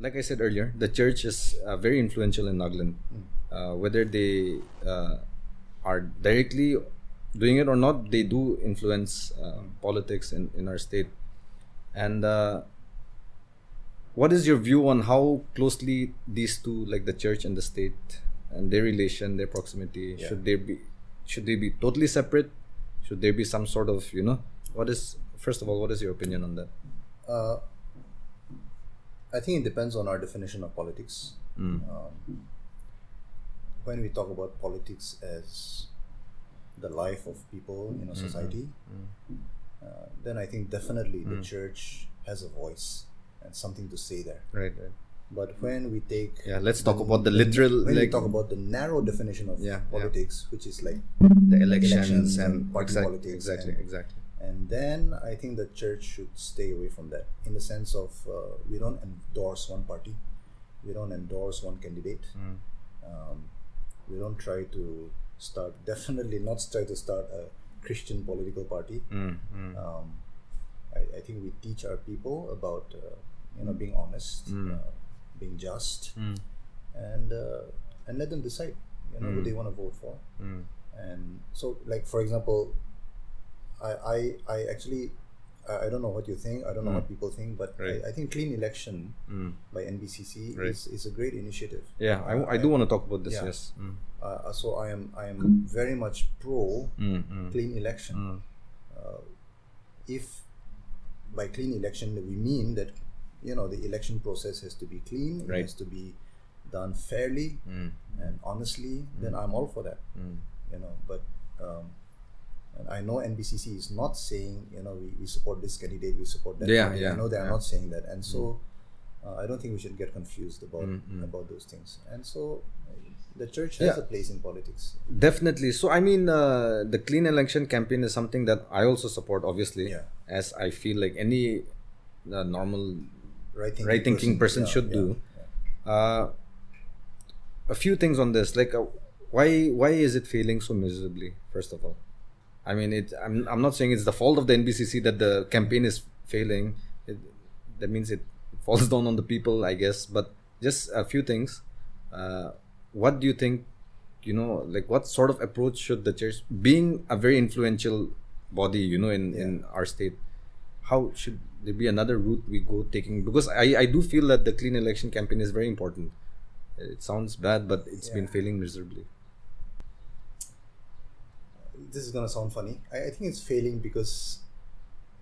like I said earlier, the church is very influential in Nagaland. Whether they are directly doing it or not, they do influence politics in our state. And what is your view on how closely these two, like the church and the state, and their relation, their proximity, should they be totally separate? Should there be some sort of, first of all, what is your opinion on that? I think it depends on our definition of politics. When we talk about politics as the life of people in a society, then I think definitely the church has a voice and something to say there. Right. But when we take let's talk about the literal, when we talk about the narrow definition of politics, which is like the elections and party politics, exactly. And then I think the church should stay away from that, in the sense of we don't endorse one party, we don't endorse one candidate, we don't try to definitely not try to start a Christian political party. I think we teach our people about being honest, being just, and let them decide who they want to vote for. And so, like, for example, I actually I don't know what you think, I don't know what people think, but I think Clean Election by NBCC is a great initiative. I do want to talk about this. Yes. So I am very much pro clean election. If by clean election we mean that the election process has to be clean, it has to be done fairly and honestly, then I'm all for that. But and I know NBCC is not saying we support this candidate, we support that candidate. I know they are not saying that, and so I don't think we should get confused about those things. And so the church has a place in politics. Definitely. So I mean, the clean election campaign is something that I also support, obviously, as I feel like any normal right-thinking person should do. A few things on this, like why is it failing so miserably? First of all, I mean, I'm not saying it's the fault of the NBCC that the campaign is failing. That means it falls down on the people, I guess. But just a few things. What do you think? Like what sort of approach should the church, being a very influential body, in our state, how should there be another route we go taking? Because I do feel that the clean election campaign is very important. It sounds bad, but it's been failing miserably. This is gonna sound funny. I think it's failing because,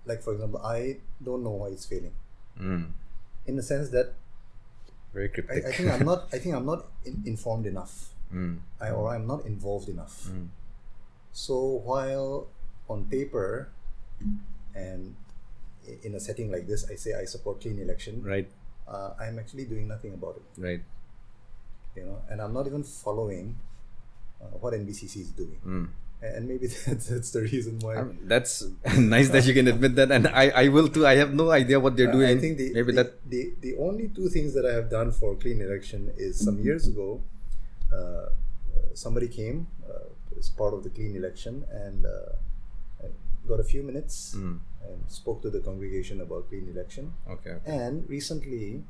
like, for example, I don't know why it's failing. In the sense that very cryptic. I think I'm not informed enough, or I'm not involved enough. So while on paper and in a setting like this, I say I support clean election. Right. I'm actually doing nothing about it. Right. And I'm not even following what NBCC is doing. And maybe that's the reason why. That's nice that you can admit that, and I will too. I have no idea what they're doing. I think the only two things that I have done for clean election is some years ago, somebody came as part of the clean election and got a few minutes and spoke to the congregation about clean election. Okay. And recently,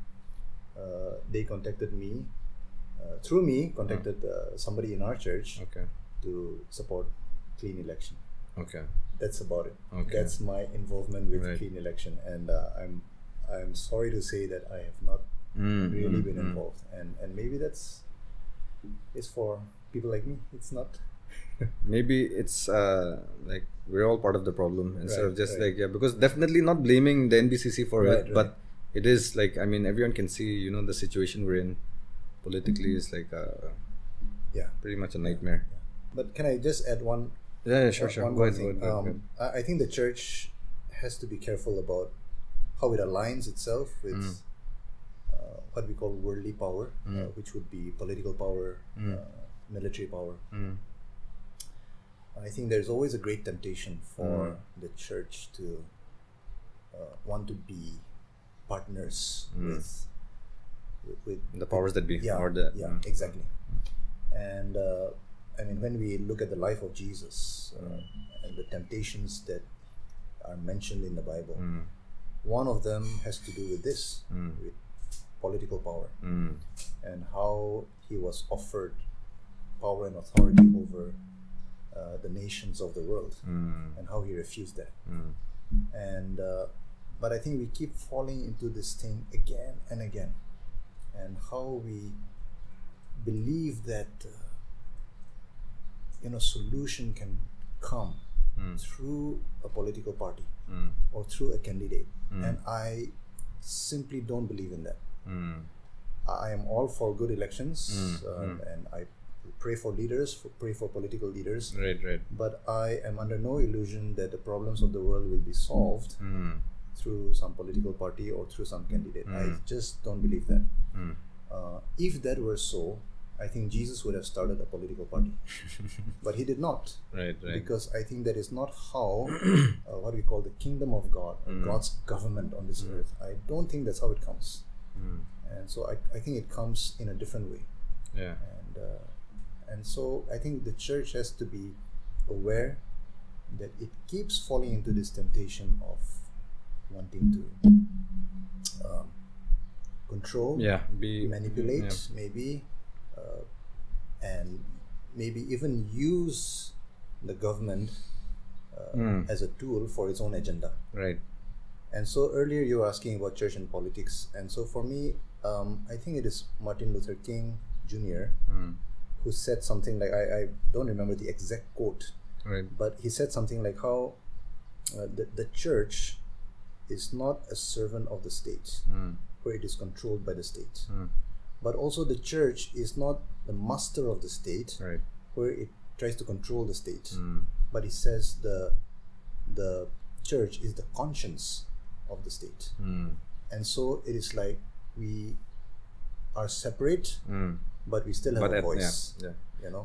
they contacted me, through me, contacted somebody in our church to support clean election. Okay. That's about it. Okay. That's my involvement with clean election, and I'm sorry to say that I have not really been involved, and maybe it's for people like me. It's not. Maybe it's like we're all part of the problem instead of just because definitely not blaming the NBCC for it, but it is like, I mean, everyone can see the situation we're in politically is like pretty much a nightmare. But can I just add one? Sure. Go ahead. I think the church has to be careful about how it aligns itself with what we call worldly power, which would be political power, military power. I think there's always a great temptation for the church to want to be partners with the powers that be. Exactly. And I mean, when we look at the life of Jesus and the temptations that are mentioned in the Bible, one of them has to do with this, with political power and how he was offered power and authority over the nations of the world and how he refused that. And but I think we keep falling into this thing again and again, and how we believe that solution can come through a political party or through a candidate, and I simply don't believe in that. I am all for good elections, and I pray for leaders, pray for political leaders. Right. But I am under no illusion that the problems of the world will be solved through some political party or through some candidate. I just don't believe that. If that were so, I think Jesus would have started a political party, but he did not. Right. Because I think that is not how what we call the kingdom of God, or God's government on this earth. I don't think that's how it comes. And so I think it comes in a different way. Yeah. And so I think the church has to be aware that it keeps falling into this temptation of wanting to control, manipulate, maybe, and maybe even use the government as a tool for its own agenda. Right. And so earlier you were asking about church and politics, and so for me, I think it is Martin Luther King Jr. Who said something like, I don't remember the exact quote, but he said something like how the church is not a servant of the state, where it is controlled by the state, but also the church is not the master of the state, where it tries to control the state, but he says the church is the conscience of the state. And so it is like we are separate, but we still have a voice.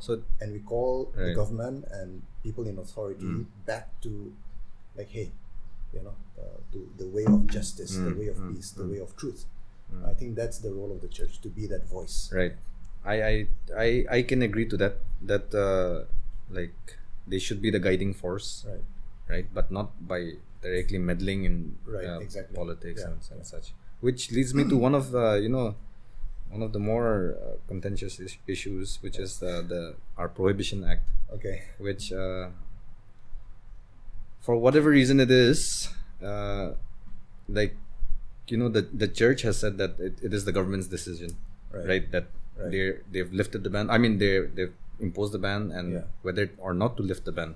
So, and we call the government and people in authority back to, like, hey, to the way of justice, the way of peace, the way of truth. I think that's the role of the church, to be that voice. Right. I can agree to that. That like they should be the guiding force. Right. But not by directly meddling in politics and such. Which leads me to one of the more contentious issues, which is our Prohibition Act. Okay. Which, for whatever reason it is, the church has said that it is the government's decision, right? That they've lifted the ban. I mean, they've imposed the ban, and whether or not to lift the ban.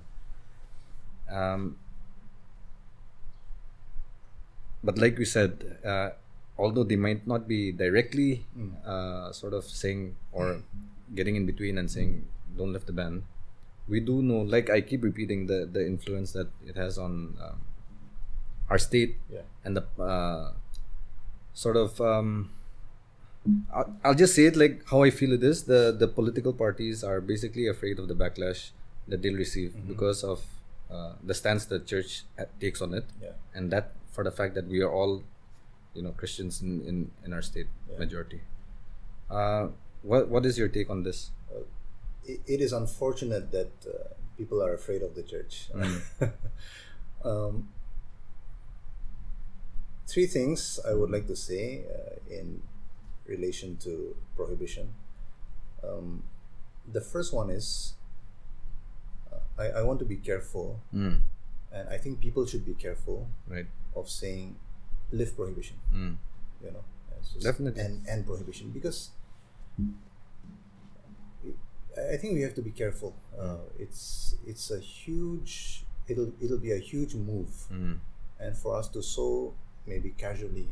But like we said, although they might not be directly sort of saying or getting in between and saying don't lift the ban, we do know, like I keep repeating, the influence that it has on our state and the sort of I'll just say it like how I feel it is. The political parties are basically afraid of the backlash that they'll receive because of the stance the church takes on it, and that for the fact that we are all Christians in our state majority. What is your take on this? It is unfortunate that people are afraid of the church. Three things I would like to say in relation to prohibition. The first one is I want to be careful, and I think people should be careful of saying lift prohibition. Definitely. And prohibition, because I think we have to be careful. It's a huge. It'll be a huge move, and for us to so maybe casually,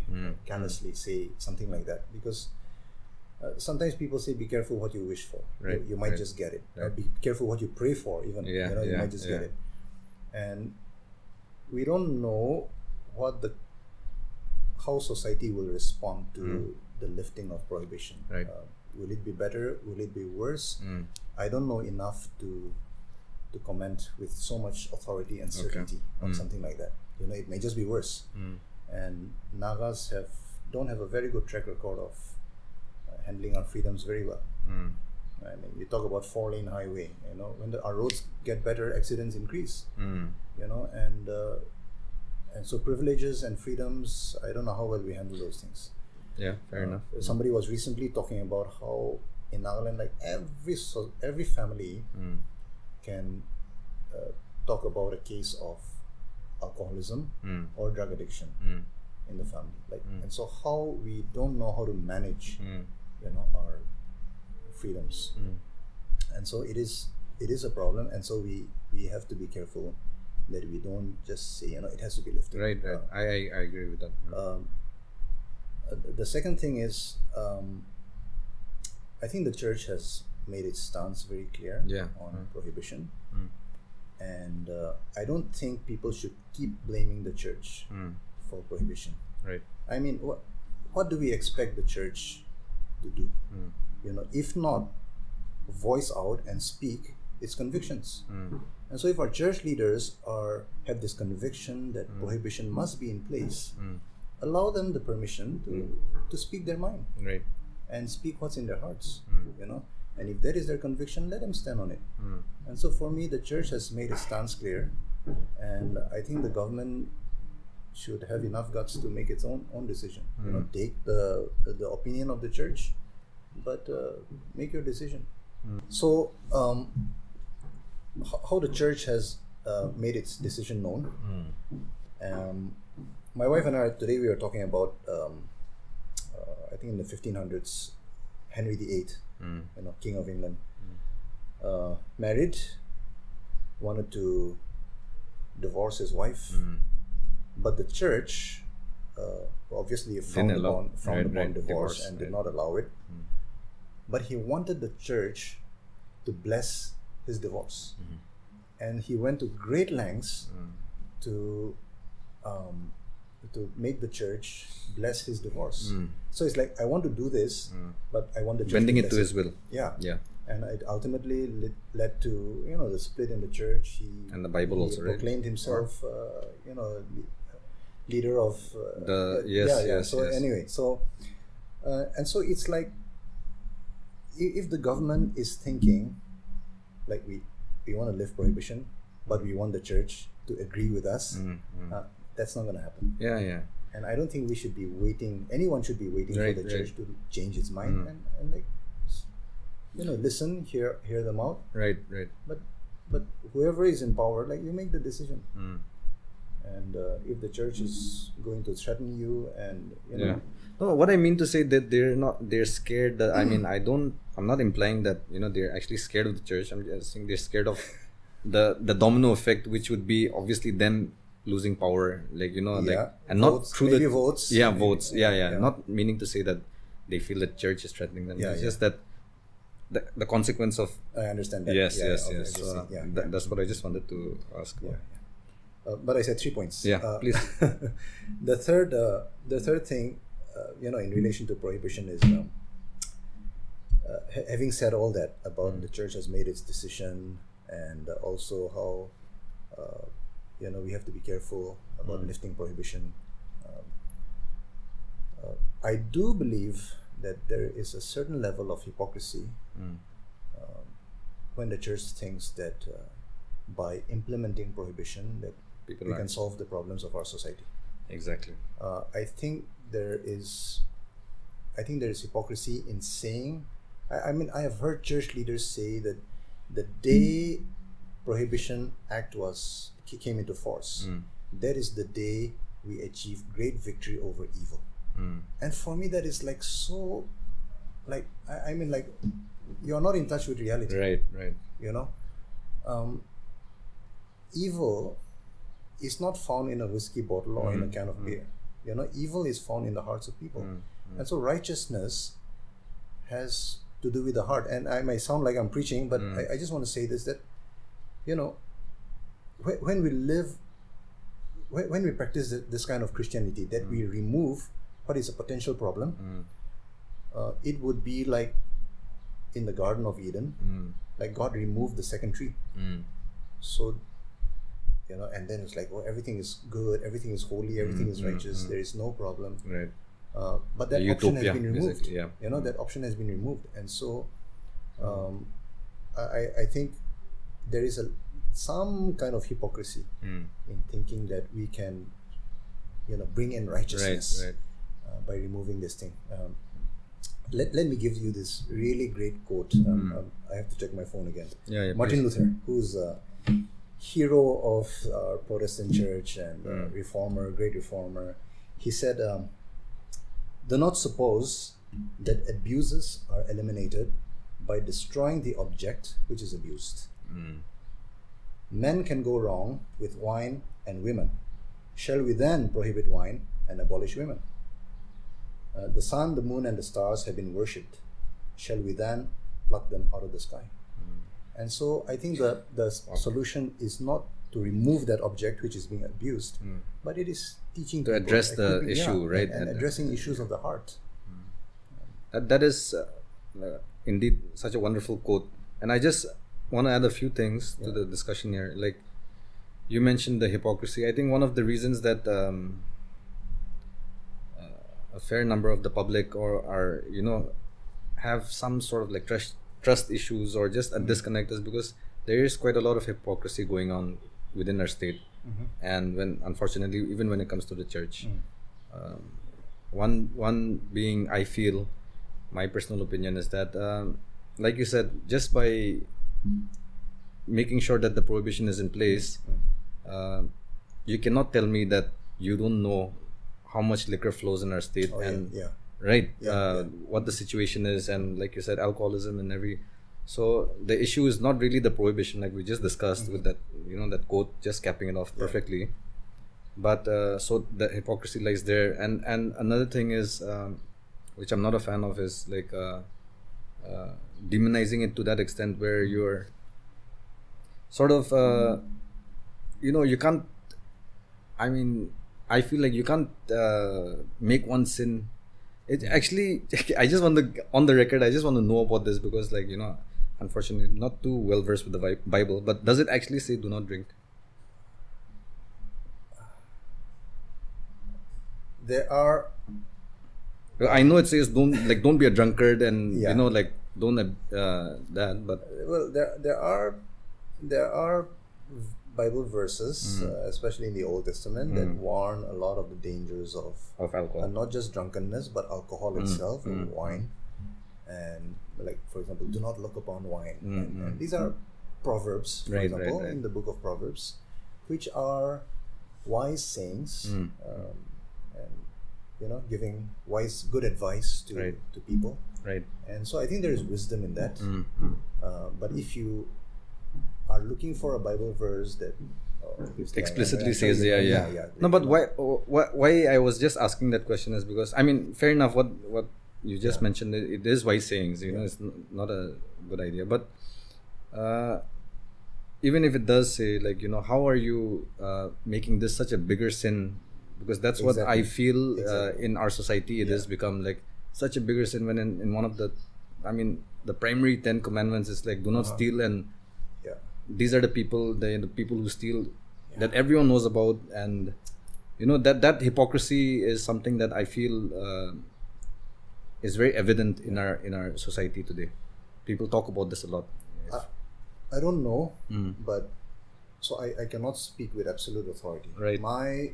carelessly say something like that, because sometimes people say, "Be careful what you wish for. You might just get it. Be careful what you pray for. Even you might just get it." And we don't know how society will respond to the lifting of prohibition. Will it be better? Will it be worse? I don't know enough to comment with so much authority and certainty on something like that. It may just be worse. And Nagas don't have a very good track record of handling our freedoms very well. I mean, we talk about 4-lane highway. When our roads get better, accidents increase. And so privileges and freedoms, I don't know how well we handle those things. Yeah, fair enough. Somebody was recently talking about how in Nagaland, like every family can talk about a case of alcoholism or drug addiction in the family, like, and so how we don't know how to manage, our freedoms, and so it is a problem, and so we have to be careful that we don't just say, it has to be lifted. Right. I agree with that. The second thing is, I think the church has made its stance very clear on prohibition, and I don't think people should keep blaming the church for prohibition. Right. I mean, what do we expect the church to do? If not voice out and speak its convictions. And so if our church leaders have this conviction that prohibition must be in place, allow them the permission to speak their mind, right, and speak what's in their hearts, and if that is their conviction, let them stand on it. And so for me, the church has made its stance clear, and I think the government should have enough guts to make its own decision. Take the opinion of the church, but make your decision. So how the church has made its decision known. My wife and I today, we were talking about I think in the 1500s, Henry VIII, King of England, married, wanted to divorce his wife, but the church obviously frowned upon divorce and did not allow it. But he wanted the church to bless his divorce, and he went to great lengths to make the church bless his divorce. So it's like, I want to do this, but I want the church bending to it to his will. Yeah. And it ultimately led to the split in the church. And the Bible also, right? Proclaimed himself, leader of Anyway, so and so it's like, if the government is thinking like we want to lift prohibition, but we want the church to agree with us, that's not going to happen. And I don't think we should be waiting. Anyone should be waiting for the church to change its mind and like, listen, hear them out. Right. But whoever is in power, like, you make the decision. And if the church is going to threaten you, and no, what I mean to say that they're scared that I'm not implying that they're actually scared of the church. I'm just saying they're scared of the domino effect, which would be obviously them losing power, and not through the votes. Votes. Not meaning to say that they feel that church is threatening them. It's just that the consequence of. I understand that. Yes. So that's what I just wanted to ask. But I said 3 points. Please. The third thing, in relation to prohibition is, having said all that about the church has made its decision, and also how we have to be careful about lifting prohibition. I do believe that there is a certain level of hypocrisy when the church thinks that by implementing prohibition that we can solve the problems of our society. Exactly. I think there is hypocrisy in saying. I have heard church leaders say that the day Prohibition Act came into force, that is the day we achieved great victory over evil. And for me, that is like so, like like you're not in touch with reality. Right. Evil is not found in a whiskey bottle or in a can of beer. Evil is found in the hearts of people. And so righteousness has to do with the heart. And I might sound like I'm preaching, but I just want to say this, that when we practice this kind of Christianity, that we remove what is a potential problem, it would be like in the Garden of Eden, like God removed the second tree. So and then it's like, everything is good, everything is holy, everything is righteous, there is no problem. Right. But that option has been removed. Basically, that option has been removed, and so I think there is some kind of hypocrisy in thinking that we can bring in righteousness. Right. by removing this thing. Let me give you this really great quote. I have to check my phone again. Martin Luther, who's a hero of our Protestant church and reformer, great reformer, he said, "Do not suppose that abuses are eliminated by destroying the object which is abused. Men can go wrong with wine and women. Shall we then prohibit wine and abolish women? The sun, the moon, and the stars have been worshipped. Shall we then pluck them out of the sky?" And so I think the solution is not to remove that object which is being abused, but it is teaching to address the issue, right? And addressing issues of the heart. That is indeed such a wonderful quote. And I just want to add a few things to the discussion here. Like you mentioned the hypocrisy. I think one of the reasons that a fair number of the public are have some sort of like trust issues or just a disconnect is because there is quite a lot of hypocrisy going on within our state, and unfortunately even when it comes to the church, one being, I feel, my personal opinion is that like you said, just by making sure that the prohibition is in place, you cannot tell me that you don't know how much liquor flows in our state what the situation is, and like you said, alcoholism and so the issue is not really the prohibition like we just discussed with that that quote, just capping it off perfectly, but so the hypocrisy lies there. And another thing is which I'm not a fan of is like demonizing it to that extent where you're sort of you can't, I feel like you can't make one sin. It actually, I just want to, on the record, I just want to know about this because, like, unfortunately, not too well versed with the Bible, but does it actually say do not drink? There are. I know it says don't be a drunkard and don't that, but well, there are Bible verses, especially in the Old Testament, that warn a lot of the dangers of alcohol, and not just drunkenness, but alcohol itself and wine. And like, for example, do not look upon wine. And these are proverbs, for example, in the book of Proverbs, which are wise sayings, and giving good advice to people. Right. And so I think there is wisdom in that. But if you are looking for a Bible verse that explicitly says no, but why I was just asking that question is because fair enough, what you just mentioned, it is wise sayings, it's not a good idea, but even if it does say, like, how are you making this such a bigger sin, because that's what I feel in our society it has become like such a bigger sin, when in one of the the primary 10 commandments is like do not steal, and these are the people who steal that everyone knows about. And that hypocrisy is something that I feel is very evident in our society today. People talk about this a lot. I don't know, but so I cannot speak with absolute authority. Right. My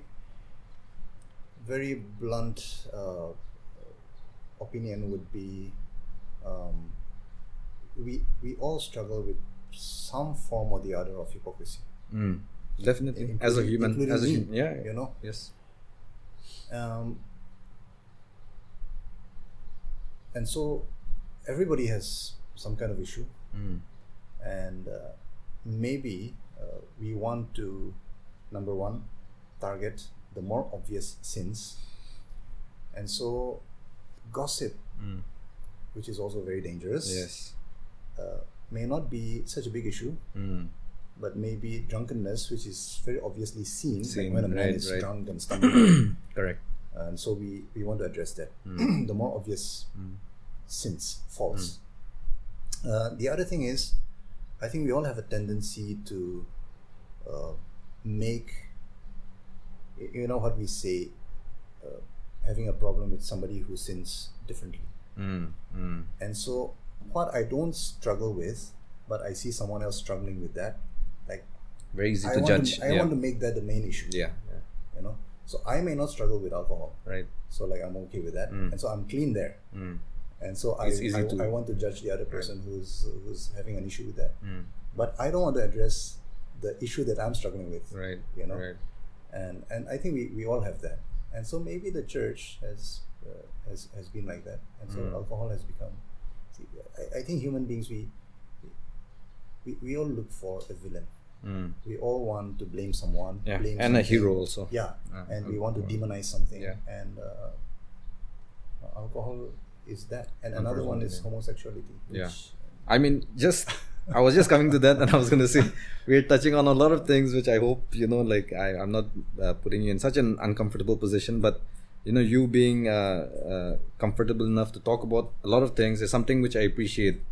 very blunt opinion would be we all struggle with some form or the other of hypocrisy. Definitely, as a human, yes. And so everybody has some kind of issue, and maybe we want to, number one, target the more obvious sins, and so gossip, which is also very dangerous, may not be such a big issue, but maybe drunkenness, which is very obviously seen like when a man is drunk and stumbling. Correct. And so we want to address that. The more obvious sins, faults. The other thing is, I think we all have a tendency to make, what we say, having a problem with somebody who sins differently. And so what I don't struggle with, but I see someone else struggling with that, like, very easy to judge. I want to make that the main issue. So I may not struggle with alcohol. Right. So like I'm okay with that, and so I'm clean there. And so I want to judge the other person who's having an issue with that. But I don't want to address the issue that I'm struggling with. Right. You know. Right. And I think we all have that. And so maybe the church has been like that. And so alcohol has become. See, I think human beings we all look for a villain. We all want to blame someone. Yeah. Blame And something. a hero also. Yeah. And we want to demonize something. Yeah. And alcohol is that. And another one is homosexuality. Yeah. I mean, I was just coming to that, and I was going to say, we're touching on a lot of things, which I hope, like, I'm not putting you in such an uncomfortable position, but, you being comfortable enough to talk about a lot of things is something which I appreciate.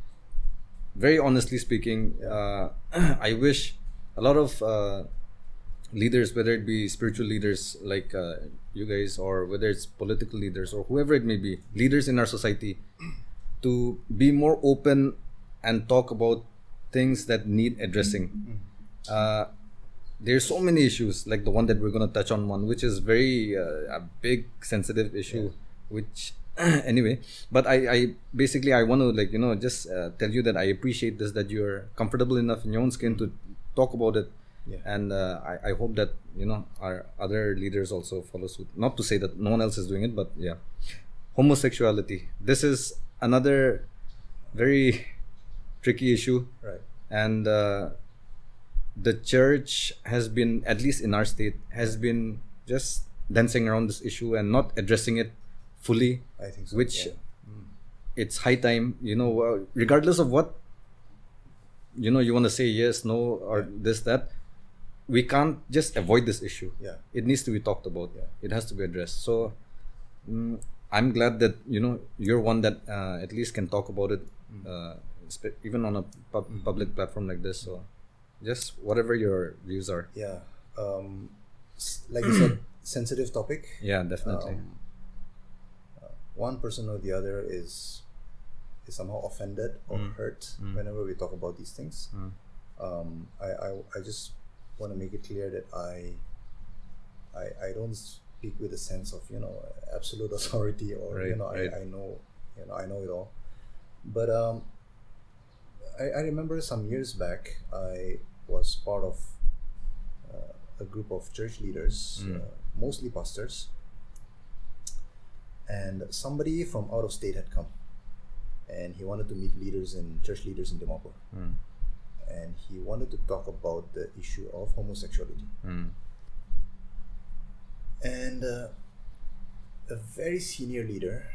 Very honestly speaking, I wish a lot of leaders, whether it be spiritual leaders like you guys, or whether it's political leaders or whoever it may be, leaders in our society, to be more open and talk about things that need addressing. There's so many issues, like the one that we're going to touch on, which is very a big sensitive issue, which anyway, but I basically I want to just tell you that I appreciate this, that you're comfortable enough in your own skin to talk about it. And I hope that our other leaders also follow suit. Not to say that no one else is doing it, but yeah. Homosexuality, this is another very tricky issue, right? And the church has been, at least in our state, has been just dancing around this issue and not addressing it fully. I think so. Which it's high time, regardless of what you want to say, yes, no, or this, that, we can't just avoid this issue. It needs to be talked about. It has to be addressed. So I'm glad that you're one that at least can talk about it, even on a public platform like this. So just whatever your views are. Like you said, sensitive topic. Yeah, definitely. One person or the other is somehow offended or hurt whenever we talk about these things. I just want to make it clear that I don't speak with a sense of absolute authority, or I know I know it all. But I remember some years back I was part of a group of church leaders, mostly pastors, and somebody from out of state had come, and he wanted to meet church leaders in Dimapur, and he wanted to talk about the issue of homosexuality. And a very senior leader,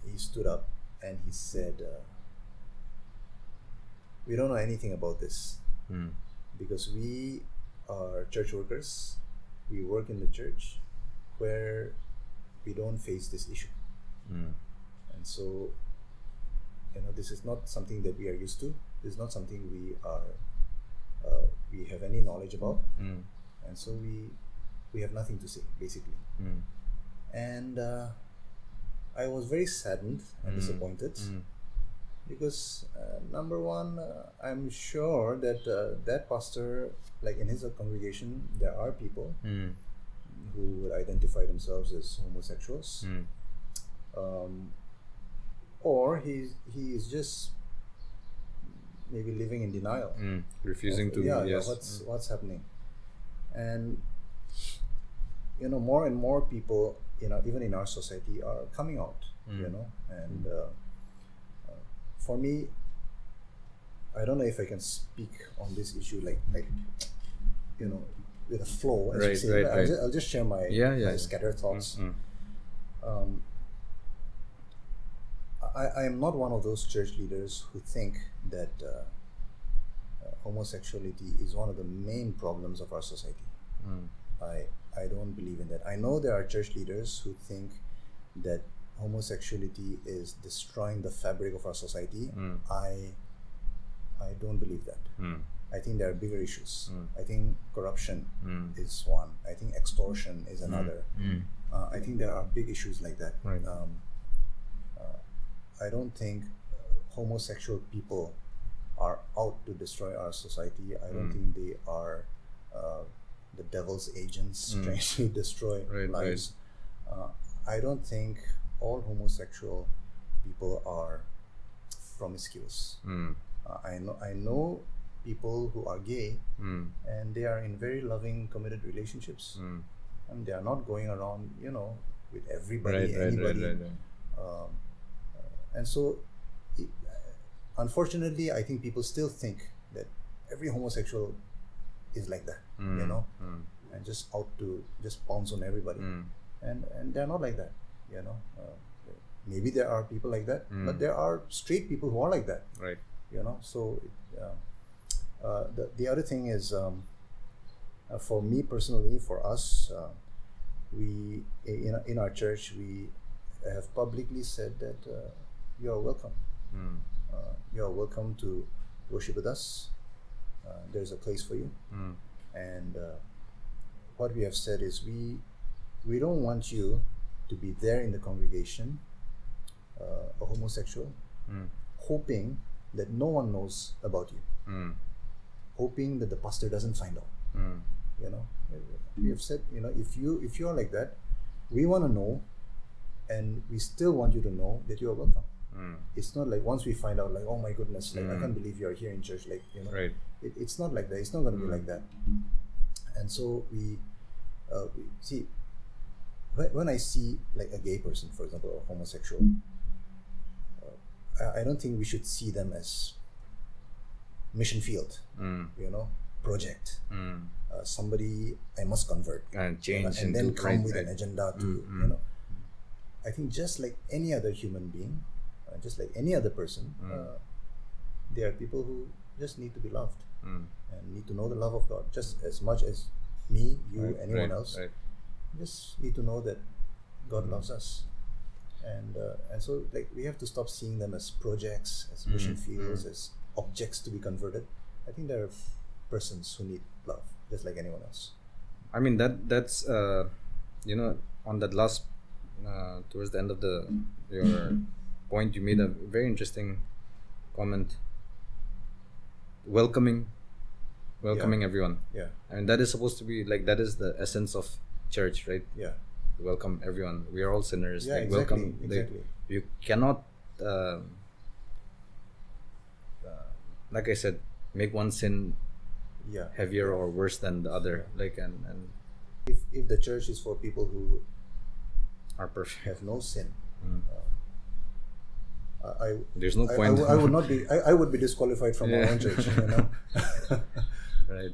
he stood up and he said, we don't know anything about this, because we are church workers. We work in the church where we don't face this issue. And so this is not something that we are used to. This is not something we have any knowledge about. And so we have nothing to say, basically. And I was very saddened and disappointed, because number one, I'm sure that that pastor, like in his congregation, there are people who would identify themselves as homosexuals, or he is just maybe living in denial, refusing to. What's happening. And more and more people, even in our society, are coming out. And for me, I don't know if I can speak on this issue like with a flow, as you say. I'll just share my scattered thoughts. I am not one of those church leaders who think that homosexuality is one of the main problems of our society. I don't believe in that. I know there are church leaders who think that homosexuality is destroying the fabric of our society. I don't believe that. I think there are bigger issues. I think corruption is one. I think extortion is another. I think there are big issues like that. I don't think homosexual people are out to destroy our society. I don't think they are the devil's agents trying to destroy lives. I don't think all homosexual people are promiscuous. I know people who are gay, and they are in very loving, committed relationships, and they are not going around, with everybody, anybody. And so, unfortunately, I think people still think that every homosexual is like that, and just out to just pounce on everybody, and they're not like that, maybe there are people like that, but there are straight people who are like that, right? So the other thing is, for me personally, for us, we in our church, we have publicly said that you are welcome. You are welcome to worship with us. There's a place for you. And what we have said is we don't want you to be there in the congregation, a homosexual, hoping that no one knows about you, hoping that the pastor doesn't find out. We have said, if you are like that, we want to know, and we still want you to know that you are welcome. It's not like once we find out, like, oh my goodness, like I can't believe you are here in church, like, right. It's not like that. It's not going to be like that. And so we see, when I see like a gay person, for example, a homosexual, I don't think we should see them as mission field, project, somebody I must convert and change, and then come with an agenda to, I think just like any other human being, just like any other person, there are people who just need to be loved and need to know the love of God just as much as me, you, anyone else. Just need to know that God loves us, and so like we have to stop seeing them as projects, as mission fields, as objects to be converted. I think there are persons who need love just like anyone else. I mean that's on that last towards the end of your point, you made a very interesting comment. Welcoming everyone. Yeah. And that is supposed to be like, that is the essence of church, right? Yeah. Welcome everyone. We are all sinners. Yeah, like, exactly. welcome. Exactly. You cannot, like I said, make one sin heavier or worse than the other. Like and if the church is for people who are perfect, have no sin, there's no point. I would not be. I would be disqualified from our own church. Right.